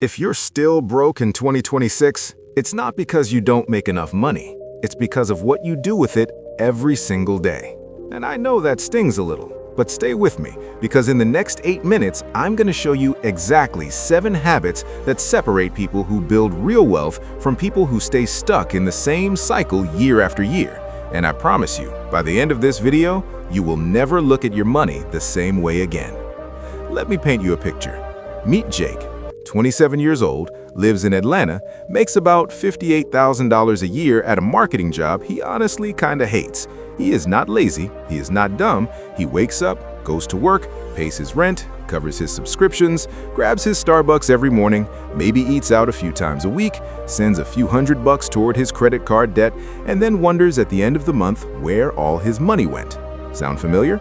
If you're still broke in 2026, it's not because you don't make enough money. It's because of what you do with it every single day. And I know that stings a little, but stay with me, because in the next 8 minutes, I'm going to show you exactly 7 habits that separate people who build real wealth from people who stay stuck in the same cycle year after year. And I promise you, by the end of this video, you will never look at your money the same way again. Let me paint you a picture. Meet Jake. 27 years old, lives in Atlanta, makes about $58,000 a year at a marketing job he honestly kinda hates. He is not lazy, he is not dumb, he wakes up, goes to work, pays his rent, covers his subscriptions, grabs his Starbucks every morning, maybe eats out a few times a week, sends a few $100 toward his credit card debt, and then wonders at the end of the month where all his money went. Sound familiar?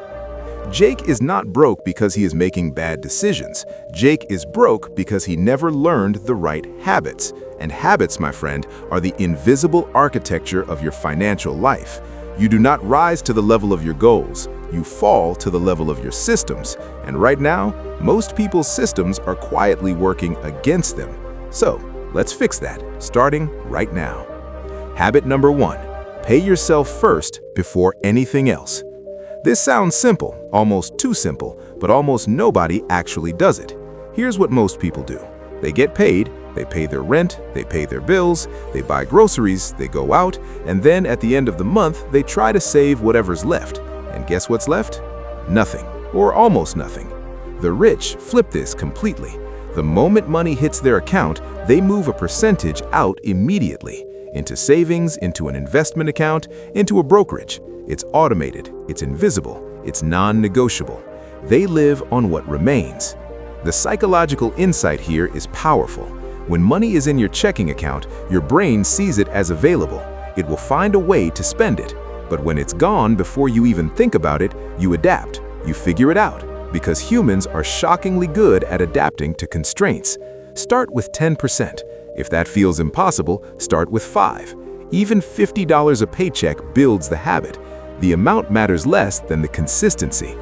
Jake is not broke because he is making bad decisions. Jake is broke because he never learned the right habits. And habits, my friend, are the invisible architecture of your financial life. You do not rise to the level of your goals. You fall to the level of your systems. And right now, most people's systems are quietly working against them. So, let's fix that, starting right now. Habit number 1, pay yourself first before anything else. This sounds simple, almost too simple, but almost nobody actually does it. Here's what most people do. They get paid, they pay their rent, they pay their bills, they buy groceries, they go out, and then at the end of the month, they try to save whatever's left. And guess what's left? Nothing, or almost nothing. The rich flip this completely. The moment money hits their account, they move a percentage out immediately, into savings, into an investment account, into a brokerage. It's automated, it's invisible, it's non-negotiable. They live on what remains. The psychological insight here is powerful. When money is in your checking account, your brain sees it as available. It will find a way to spend it. But when it's gone, before you even think about it, you adapt, you figure it out, because humans are shockingly good at adapting to constraints. Start with 10%. If that feels impossible, start with 5. Even $50 a paycheck builds the habit. The amount matters less than the consistency.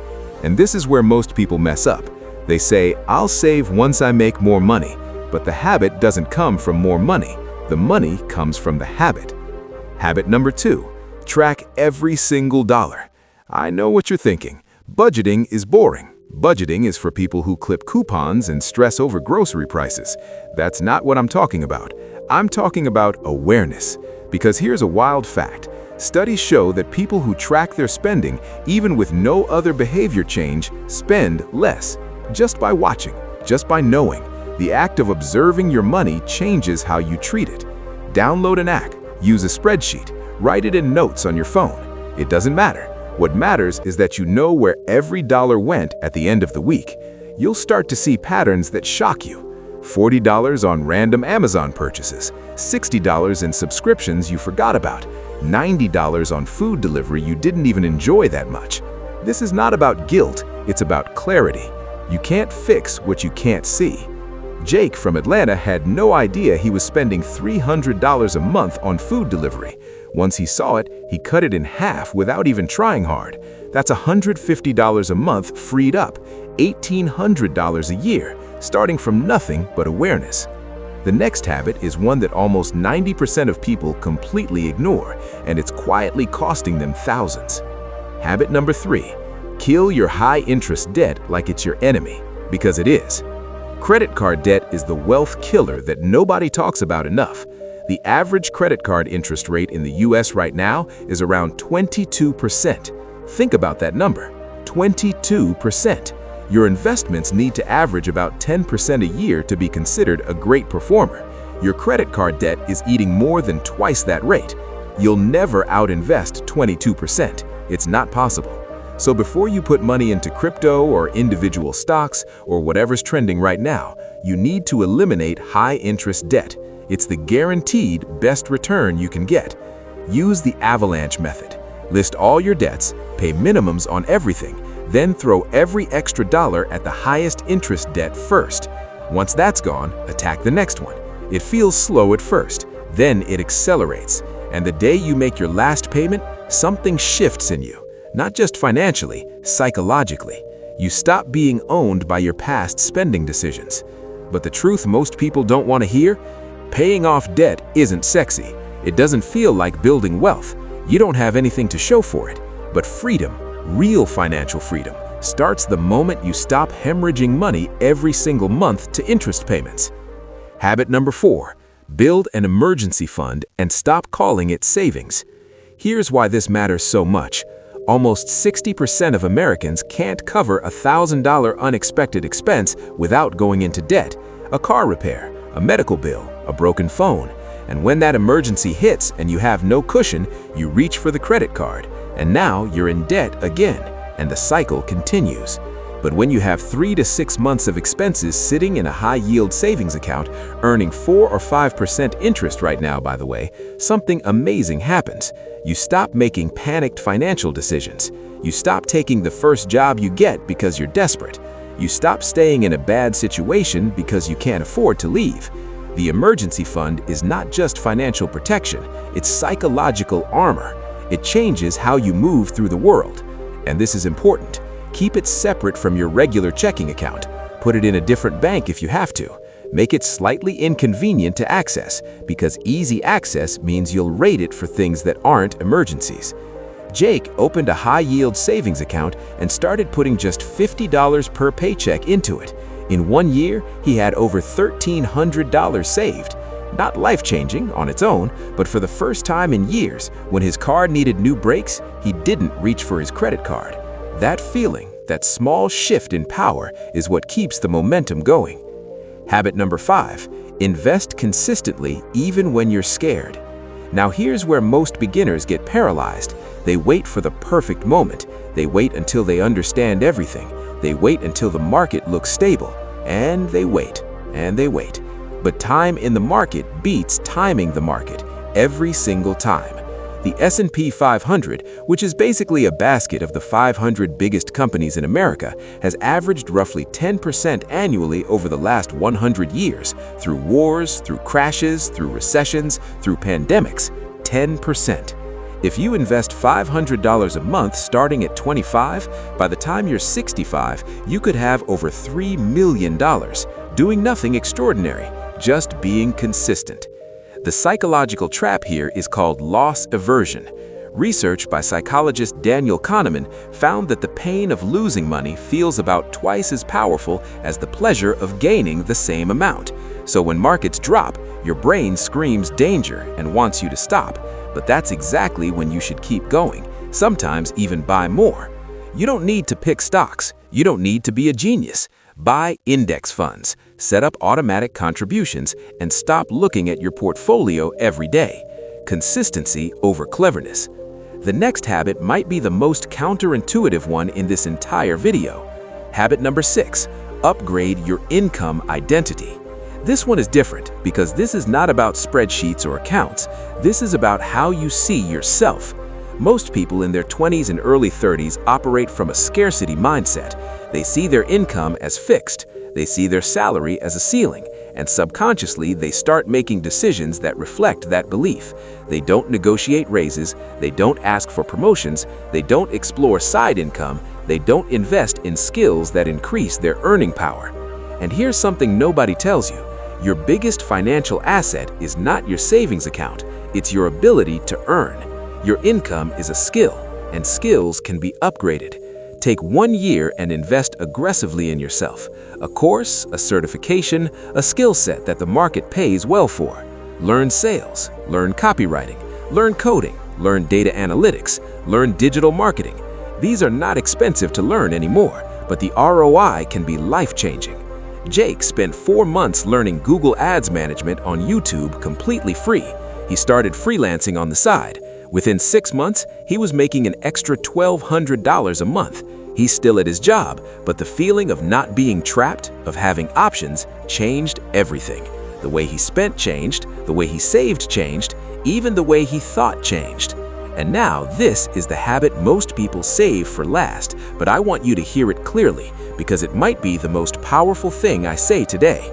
And this is where most people mess up. They say, I'll save once I make more money. But the habit doesn't come from more money. The money comes from the habit. Habit number 2, track every single dollar. I know what you're thinking. Budgeting is boring. Budgeting is for people who clip coupons and stress over grocery prices. That's not what I'm talking about. I'm talking about awareness. Because here's a wild fact. Studies show that people who track their spending, even with no other behavior change, spend less. Just by watching, just by knowing. The act of observing your money changes how you treat it. Download an app, use a spreadsheet, write it in notes on your phone. It doesn't matter. What matters is that you know where every dollar went at the end of the week. You'll start to see patterns that shock you. $40 on random Amazon purchases, $60 in subscriptions you forgot about, $90 on food delivery you didn't even enjoy that much. This is not about guilt, it's about clarity. You can't fix what you can't see. Jake from Atlanta had no idea he was spending $300 a month on food delivery. Once he saw it, he cut it in half without even trying hard. That's $150 a month freed up, $1,800 a year, starting from nothing but awareness. The next habit is one that almost 90% of people completely ignore, and it's quietly costing them thousands. Habit number 3, kill your high-interest debt like it's your enemy, because it is. Credit card debt is the wealth killer that nobody talks about enough. The average credit card interest rate in the US right now is around 22%. Think about that number, 22%. Your investments need to average about 10% a year to be considered a great performer. Your credit card debt is eating more than twice that rate. You'll never outinvest 22%. It's not possible. So before you put money into crypto or individual stocks or whatever's trending right now, you need to eliminate high-interest debt. It's the guaranteed best return you can get. Use the avalanche method. List all your debts, pay minimums on everything, then throw every extra dollar at the highest interest debt first. Once that's gone, attack the next one. It feels slow at first, then it accelerates. And the day you make your last payment, something shifts in you. Not just financially, psychologically. You stop being owned by your past spending decisions. But the truth most people don't want to hear? Paying off debt isn't sexy. It doesn't feel like building wealth. You don't have anything to show for it. But freedom, real financial freedom, starts the moment you stop hemorrhaging money every single month to interest payments. Habit number 4, build an emergency fund and stop calling it savings. Here's why this matters so much. Almost 60% of Americans can't cover a $1,000 unexpected expense without going into debt. A car repair, a medical bill, a broken phone. And when that emergency hits and you have no cushion, you reach for the credit card. And now you're in debt again, and the cycle continues. But when you have 3 to 6 months of expenses sitting in a high-yield savings account, earning 4 or 5% interest right now, by the way, something amazing happens. You stop making panicked financial decisions. You stop taking the first job you get because you're desperate. You stop staying in a bad situation because you can't afford to leave. The emergency fund is not just financial protection, it's psychological armor. It changes how you move through the world. And this is important. Keep it separate from your regular checking account. Put it in a different bank if you have to. Make it slightly inconvenient to access, because easy access means you'll rate it for things that aren't emergencies. Jake opened a high-yield savings account and started putting just $50 per paycheck into it. In 1 year, he had over $1,300 saved. Not life-changing on its own, but for the first time in years, when his car needed new brakes, he didn't reach for his credit card. That feeling, that small shift in power, is what keeps the momentum going. Habit number 5, invest consistently even when you're scared. Now here's where most beginners get paralyzed. They wait for the perfect moment. They wait until they understand everything. They wait until the market looks stable. And they wait, and they wait. But time in the market beats timing the market every single time. The S&P 500, which is basically a basket of the 500 biggest companies in America, has averaged roughly 10% annually over the last 100 years, through wars, through crashes, through recessions, through pandemics. 10%. If you invest $500 a month starting at 25, by the time you're 65, you could have over $3 million, doing nothing extraordinary, just being consistent. The psychological trap here is called loss aversion. Research by psychologist Daniel Kahneman found that the pain of losing money feels about twice as powerful as the pleasure of gaining the same amount. So when markets drop, your brain screams danger and wants you to stop. But that's exactly when you should keep going, sometimes even buy more. You don't need to pick stocks. You don't need to be a genius. Buy index funds, set up automatic contributions, and stop looking at your portfolio every day. Consistency over cleverness. The next habit might be the most counterintuitive one in this entire video. Habit number 6, upgrade your income identity. This one is different because this is not about spreadsheets or accounts. This is about how you see yourself. Most people in their 20s and early 30s operate from a scarcity mindset. They see their income as fixed. They see their salary as a ceiling, and subconsciously they start making decisions that reflect that belief. They don't negotiate raises, they don't ask for promotions, they don't explore side income, they don't invest in skills that increase their earning power. And here's something nobody tells you. Your biggest financial asset is not your savings account, it's your ability to earn. Your income is a skill, and skills can be upgraded. Take 1 year and invest aggressively in yourself. A course, a certification, a skill set that the market pays well for. Learn sales, learn copywriting, learn coding, learn data analytics, learn digital marketing. These are not expensive to learn anymore, but the ROI can be life-changing. Jake spent 4 months learning Google Ads management on YouTube completely free. He started freelancing on the side. Within 6 months, he was making an extra $1,200 a month. He's still at his job, but the feeling of not being trapped, of having options, changed everything. The way he spent changed, the way he saved changed, even the way he thought changed. And now this is the habit most people save for last, but I want you to hear it clearly because it might be the most powerful thing I say today.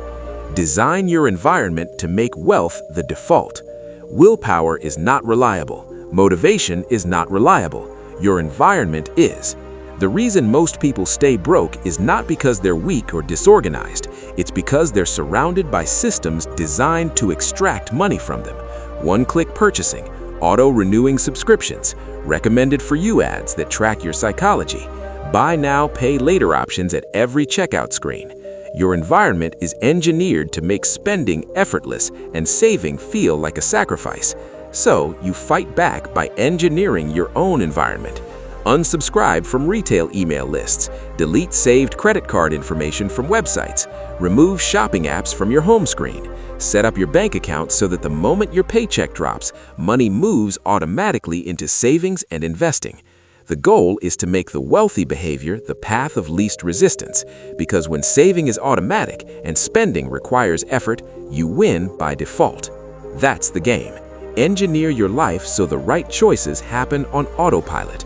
Design your environment to make wealth the default. Willpower is not reliable. Motivation is not reliable. Your environment is. The reason most people stay broke is not because they're weak or disorganized. It's because they're surrounded by systems designed to extract money from them. One-click purchasing, auto-renewing subscriptions, recommended for you ads that track your psychology, buy now, pay later options at every checkout screen. Your environment is engineered to make spending effortless and saving feel like a sacrifice. So you fight back by engineering your own environment. Unsubscribe from retail email lists, delete saved credit card information from websites, remove shopping apps from your home screen, set up your bank account so that the moment your paycheck drops, money moves automatically into savings and investing. The goal is to make the wealthy behavior the path of least resistance, because when saving is automatic and spending requires effort, you win by default. That's the game. Engineer your life so the right choices happen on autopilot.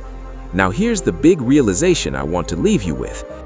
Now here's the big realization I want to leave you with.